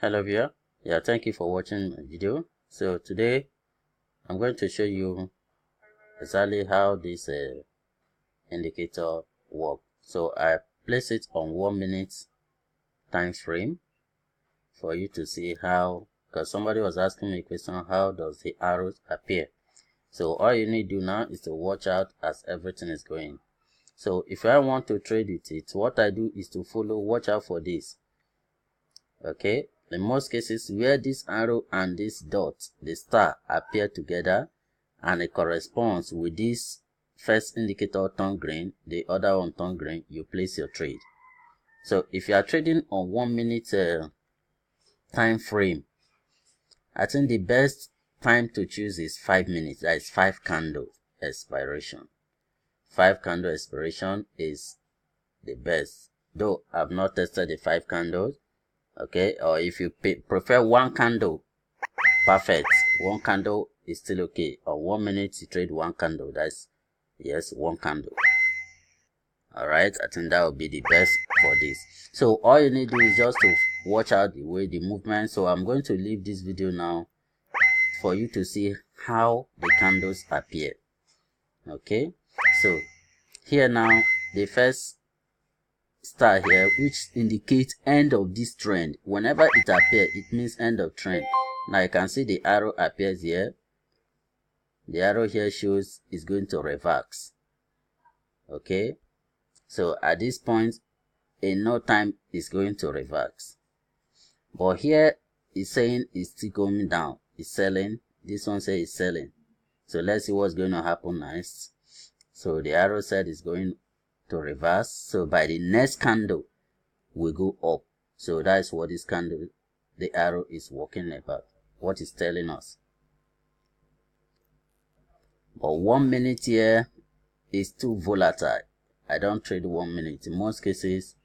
Hello viewer, thank you for watching my video. So today I'm going to show you exactly how this indicator works. So I place it on 1 minute time frame for you to see how, because somebody was asking me a question, how does the arrows appear? So all you need to do now is to watch out as everything is going. So if I want to trade with it, what I do is to watch out for this. Okay, in most cases where this arrow and this dot, the star, appear together and it corresponds with this first indicator turn green, the other one turn green, you place your trade. So if you are trading on 1 minute time frame, I think the best time to choose is 5 minutes. That is 5 candle expiration. 5 candle expiration is the best, though I've not tested the 5 candles. Okay, or if you prefer 1 candle, perfect. 1 candle is still okay. Or 1 minute you trade 1 candle. That's, yes, 1 candle. Alright, I think that would be the best for this. So all you need to do is just to watch out the way the movement. So I'm going to leave this video now for you to see how the candles appear. Okay, so here now the first star here, which indicates end of this trend. Whenever it appears, it means end of trend. Now you can see the arrow appears here. The arrow here shows it's going to reverse. Okay, so at this point in no time it's going to reverse, but here it's saying it's still going down, it's selling. This one says it's selling. So let's see what's going to happen next. So the arrow said it's going to reverse, so by the next candle we go up. So that's what this candle, the arrow, is working about, what it's telling us. But 1 minute here is too volatile. I don't trade 1 minute. In most cases,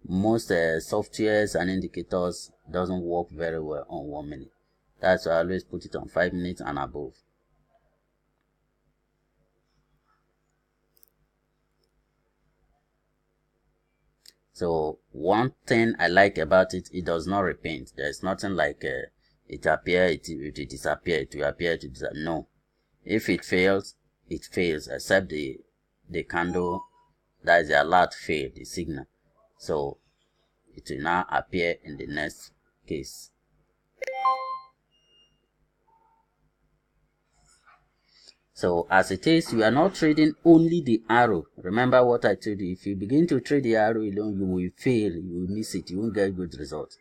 most softwares and indicators doesn't work very well on 1 minute. That's why I always put it on 5 minutes and above. So one thing I like about it, it does not repaint. There's nothing like it appear, it disappear, it will appear, it disappear. No, if it fails, it fails, except the candle, that is the alert failed, the signal. So it will now appear in the next case. So as it is, you are not trading only the arrow. Remember what I told you. If you begin to trade the arrow alone, you will fail, you will miss it, you won't get good results.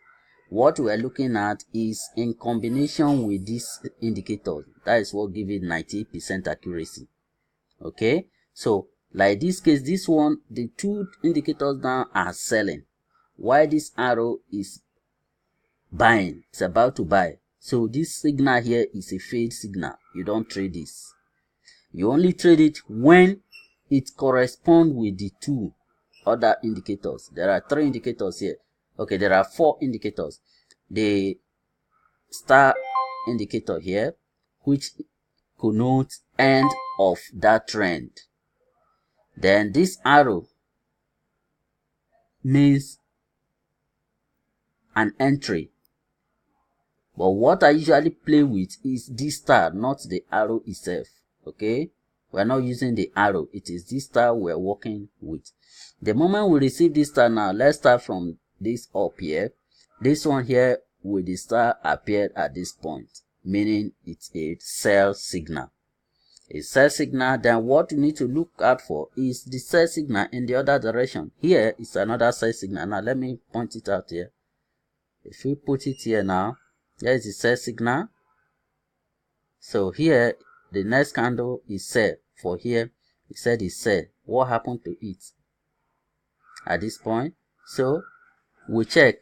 What we are looking at is in combination with this indicator. That is what gives it 90% accuracy. Okay, so like this case, this one, the 2 indicators now are selling, while this arrow is buying, it's about to buy. So this signal here is a failed signal. You don't trade this. You only trade it when it corresponds with the 2 other indicators. There are 3 indicators here. Okay, there are 4 indicators. The star indicator here, which connotes end of that trend. Then this arrow means an entry. But what I usually play with is this star, not the arrow itself. Okay, we're not using the arrow, it is this star we're working with. The moment we receive this star now, let's start from this up here. This one here with the star appeared at this point, meaning it's a sell signal. A sell signal, then what you need to look out for is the sell signal in the other direction. Here is another sell signal. Now let me point it out here. If we put it here now, there is the sell signal. So here the next candle is sell. For here it said it's sell. What happened to it at this point? So we check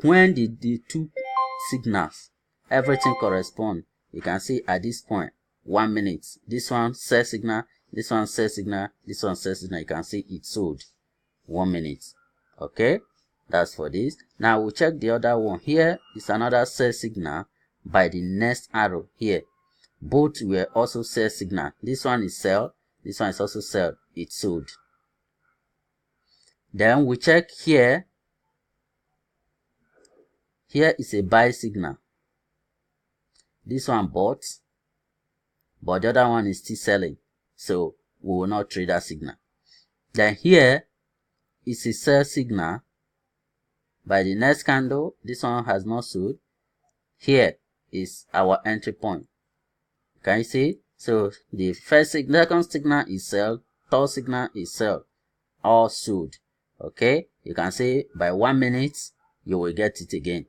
when the 2 signals, everything correspond. You can see at this point 1 minute, this one sell signal, this one sell signal, this one sell signal. You can see it sold 1 minute. Okay, that's for this. Now we check the other one. Here is another sell signal by the next arrow here. Both were also sell signal. This one is sell, this one is also sell, it sold. Then we check here Here is a buy signal. This one bought, but the other one is still selling, so we will not trade that signal. Then here is a sell signal. By the next candle, this one has not sold. Here is our entry point. Can you see? So the first signal, second signal is sell, third signal is sell, all sold. Okay, you can see by 1 minute you will get it again.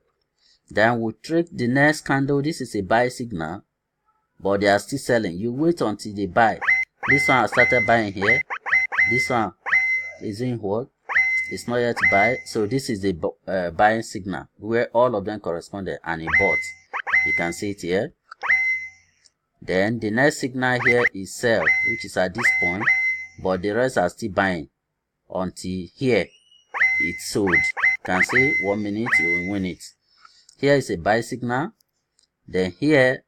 Then we'll trade the next candle. This is a buy signal, but they are still selling. You wait until they buy. This one has started buying here. This one is in what? It's not yet buy. So this is the buying signal where all of them corresponded and it bought. You can see it here. Then the next signal here is sell, which is at this point, but the rest are still buying until here it's sold. You can see 1 minute you will win it. Here is a buy signal. Then here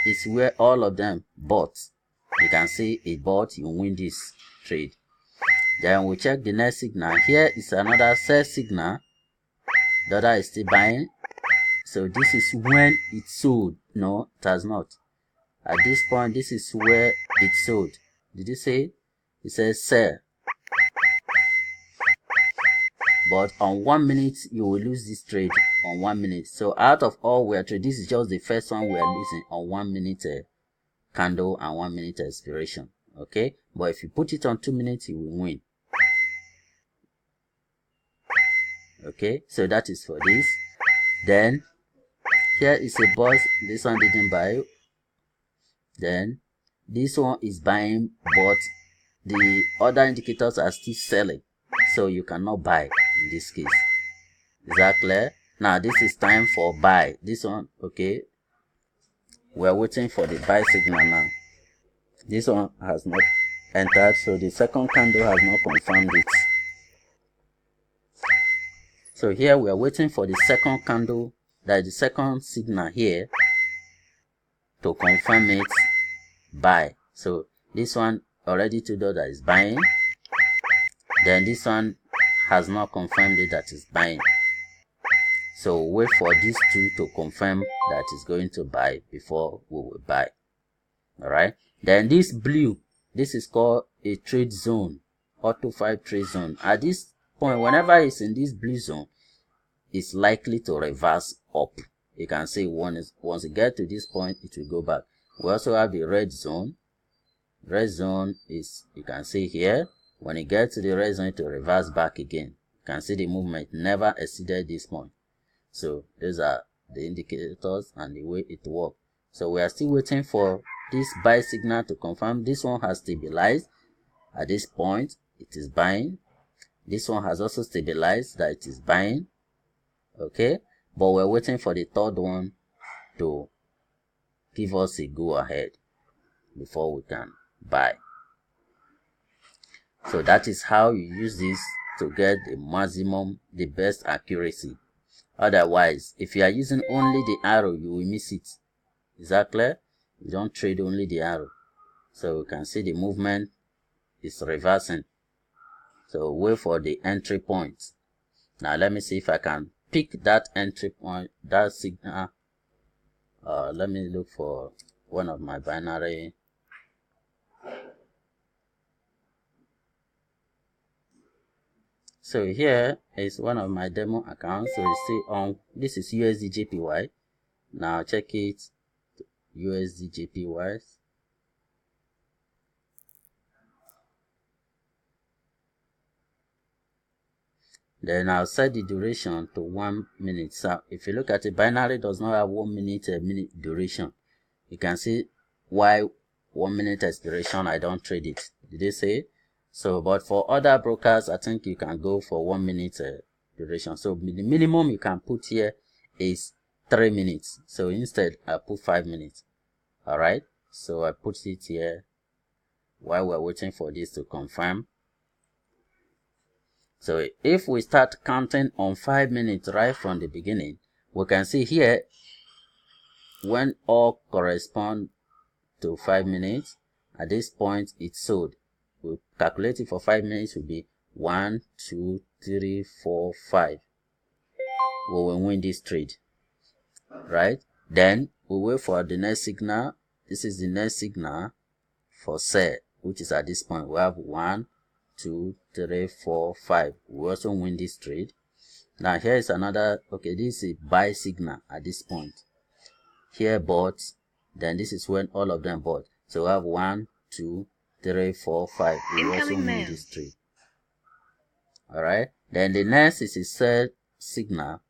is where all of them bought. You can see it bought, you win this trade. Then we check the next signal. Here is another sell signal. The other is still buying. So this is when it sold. No, it has not. At this point, this is where it sold. Did you see it? It says sell. But on 1 minute, you will lose this trade on 1 minute. So out of all we are trading, this is just the first one we are losing on 1 minute candle and 1 minute expiration. Okay, but if you put it on 2 minutes, you will win. Okay, so that is for this. Then here is a boss. This one didn't buy. Then this one is buying, but the other indicators are still selling, so you cannot buy in this case. Is that clear? Now this is time for buy. This one, okay, we are waiting for the buy signal now. This one has not entered, so the second candle has not confirmed it. So here we are waiting for the second candle, that is the second signal here, to confirm it buy. So this one already told us that is buying. Then this one has not confirmed it that is buying. So wait for these two to confirm that is going to buy before we will buy. Alright. Then this blue, this is called a trade zone, auto 5 trade zone. At this point, whenever it's in this blue zone, it's likely to reverse up. You can see once it gets to this point, it will go back. We also have the red zone. Red zone is, you can see here, when it gets to the red zone, it will reverse back again. You can see the movement never exceeded this point. So those are the indicators and the way it works. So we are still waiting for this buy signal to confirm. This one has stabilized. At this point, it is buying. This one has also stabilized that it is buying. Okay, but we're waiting for the third one to give us a go ahead before we can buy. So that is how you use this to get the maximum, the best accuracy. Otherwise, if you are using only the arrow, you will miss it. Is that clear? You don't trade only the arrow. So you can see the movement is reversing. So wait for the entry point. Now let me see if I can pick that entry point, that signal. Let me look for one of my binary. So here is one of my demo accounts. So you see on this is USD JPY. Now check it, USD JPY. Then I'll set the duration to 1 minute. So if you look at it, binary does not have 1 minute duration. You can see why 1 minute expiration I don't trade it. Did they say? So, but for other brokers, I think you can go for 1 minute duration. So the minimum you can put here is 3 minutes. So instead, I put 5 minutes. All right. So I put it here while we're waiting for this to confirm. So if we start counting on 5 minutes right from the beginning, we can see here when all correspond to 5 minutes, at this point it's sold. We calculate it for 5 minutes will be 1, 2, 3, 4, 5. We will win this trade. right? Then we wait for the next signal. This is the next signal for sell, which is at this point. We have 1, 2, 3, 4, 5. We also win this trade. Now here is another, okay, this is a buy signal at this point. Here bought, then this is when all of them bought. So we have 1, 2, 3, 4, 5. We also win this trade. Alright, then the next is a sell signal.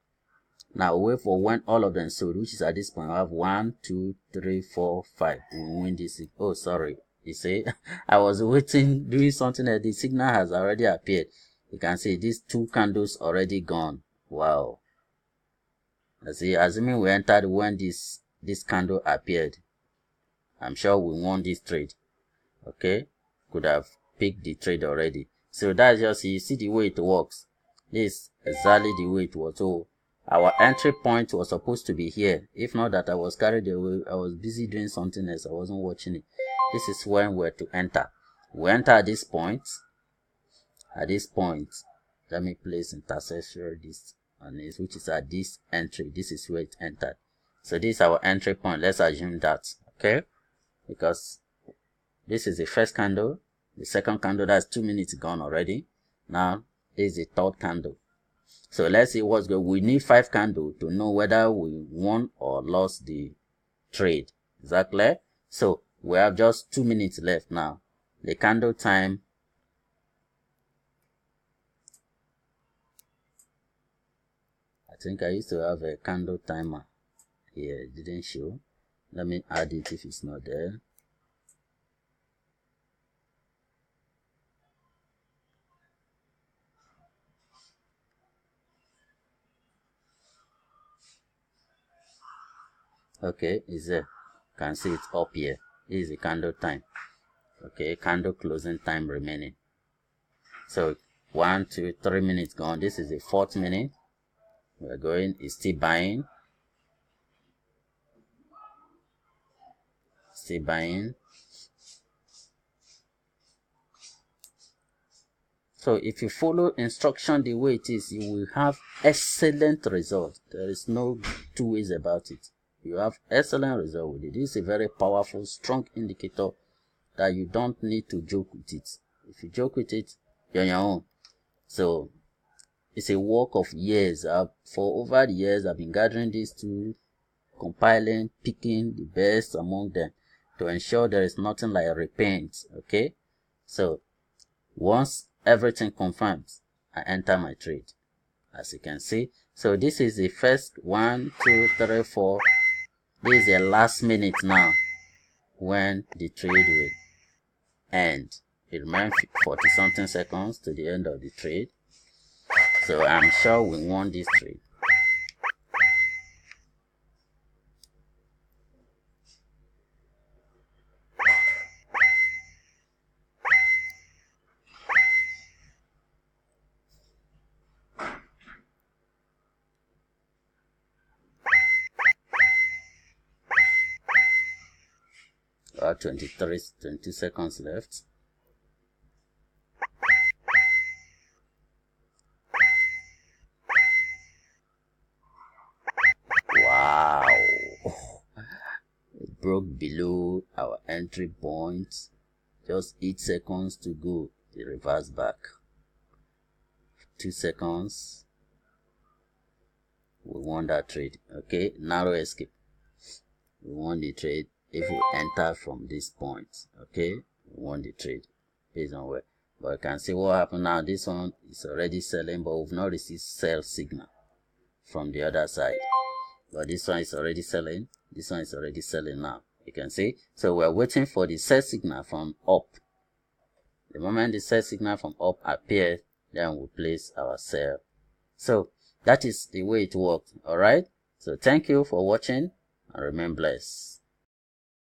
Now we wait for when all of them sold, which is at this point. We have 1, 2, 3, 4, 5. We win this. Oh, sorry. You see, I was waiting, doing something that the signal has already appeared. You can see these 2 candles already gone. Wow. See, assuming we entered when this candle appeared, I'm sure we won this trade. Okay, could have picked the trade already. So that's just, you see the way it works. This is exactly the way it was. So our entry point was supposed to be here. If not that I was carried away, I was busy doing something else, I wasn't watching it. This is when we're to enter. We enter at this point. At this point, let me place intercessory this on this, which is at this entry. This is where it entered. So this is our entry point. Let's assume that, okay, because this is the first candle, the second candle, that's 2 minutes gone already. Now this is the third candle. So let's see what's good. We need 5 candles to know whether we won or lost the trade. Is that clear? So we have just 2 minutes left now. The candle time, I think I used to have a candle timer here. It didn't show. Let me add it if it's not there. Okay, it's there. You can see it's up here. This is the candle time. Okay, candle closing time remaining. So 1, 2, 3 minutes gone. This is the 4th minute. We're going, it's still buying. Still buying. So if you follow instruction the way it is, you will have excellent result. There is no 2 ways about it. You have excellent result with it. This is a very powerful, strong indicator that you don't need to joke with it. If you joke with it, you're on your own. So it's a work of years. For over the years, I've been gathering these tools, compiling, picking the best among them to ensure there is nothing like repent. Okay, so once everything confirms, I enter my trade, as you can see. So this is the first 1, 2, 3, 4. This is the last minute now when the trade will end. It remains 40 something seconds to the end of the trade. So I'm sure we won this trade. About 20 seconds left. Wow. It broke below our entry point. Just 8 seconds to go. The reverse back. 2 seconds. We won that trade. Okay, narrow escape. We won the trade if we enter from this point. Okay, we won the trade based on where. But you can see what happened now. This one is already selling, but we've not received sell signal from the other side. But this one is already selling. This one is already selling now. You can see. So we're waiting for the sell signal from up. The moment the sell signal from up appears, then we place our sell. So that is the way it works. Alright. So thank you for watching and remain blessed.